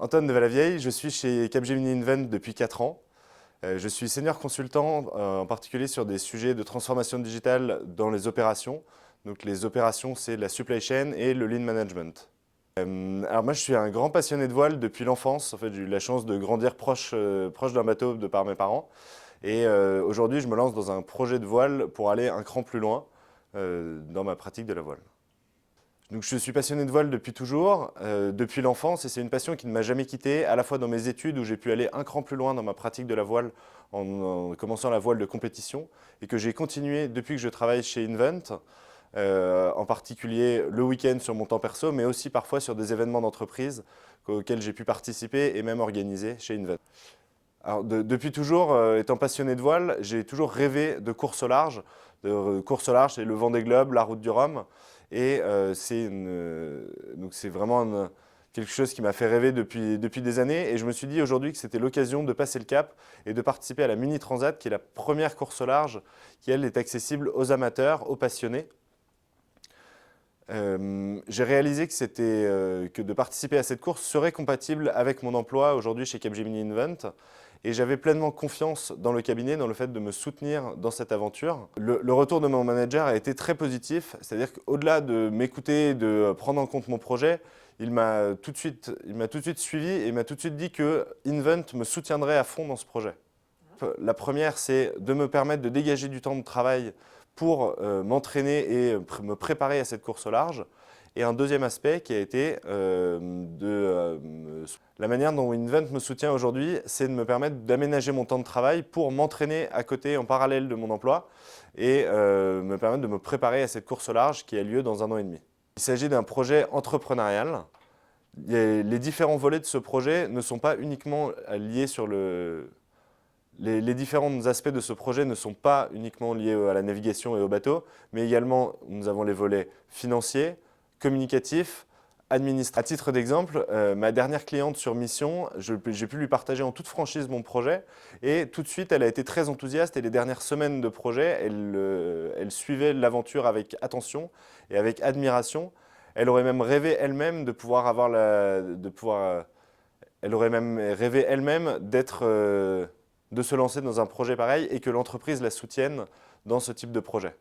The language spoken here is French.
Antoine de Valavieille, je suis chez Capgemini Invent depuis 4 ans. Je suis senior consultant en particulier sur des sujets de transformation digitale dans les opérations. Donc les opérations, c'est la supply chain et le lean management. Alors moi, je suis un grand passionné de voile depuis l'enfance. En fait, j'ai eu la chance de grandir proche d'un bateau de par mes parents. Et aujourd'hui, je me lance dans un projet de voile pour aller un cran plus loin dans ma pratique de la voile. Donc, je suis passionné de voile depuis toujours, depuis l'enfance, et c'est une passion qui ne m'a jamais quitté, à la fois dans mes études où j'ai pu aller un cran plus loin dans ma pratique de la voile en commençant la voile de compétition, et que j'ai continué depuis que je travaille chez Invent, en particulier le week-end sur mon temps perso, mais aussi parfois sur des événements d'entreprise auxquels j'ai pu participer et même organiser chez Invent. Alors, depuis toujours, étant passionné de voile, j'ai toujours rêvé de course au large. Course au large, c'est le Vendée Globe, la Route du Rhum. Et donc c'est vraiment quelque chose qui m'a fait rêver depuis des années. Et je me suis dit aujourd'hui que c'était l'occasion de passer le cap et de participer à la Mini Transat, qui est la première course au large qui, elle, est accessible aux amateurs, aux passionnés. J'ai réalisé que de participer à cette course serait compatible avec mon emploi aujourd'hui chez Capgemini Invent. Et j'avais pleinement confiance dans le cabinet, dans le fait de me soutenir dans cette aventure. Le retour de mon manager a été très positif, c'est-à-dire qu'au-delà de m'écouter, de prendre en compte mon projet, il m'a tout de suite suivi et m'a tout de suite dit que Invent me soutiendrait à fond dans ce projet. La première, c'est de me permettre de dégager du temps de travail pour m'entraîner et me préparer à cette course au large. Et un deuxième aspect qui a été la manière dont Invent me soutient aujourd'hui, c'est de me permettre d'aménager mon temps de travail pour m'entraîner à côté en parallèle de mon emploi et me permettre de me préparer à cette course au large qui a lieu dans 1 an et demi. Il s'agit d'un projet entrepreneurial. Les différents volets de ce projet ne sont pas uniquement liés sur les différents aspects de ce projet ne sont pas uniquement liés à la navigation et au bateau, mais également nous avons les volets financiers, communicatifs, administratifs. À titre d'exemple, ma dernière cliente sur mission, j'ai pu lui partager en toute franchise mon projet et tout de suite elle a été très enthousiaste et les dernières semaines de projet, elle suivait l'aventure avec attention et avec admiration. Elle aurait même rêvé elle-même de pouvoir avoir elle aurait même rêvé elle-même de se lancer dans un projet pareil et que l'entreprise la soutienne dans ce type de projet.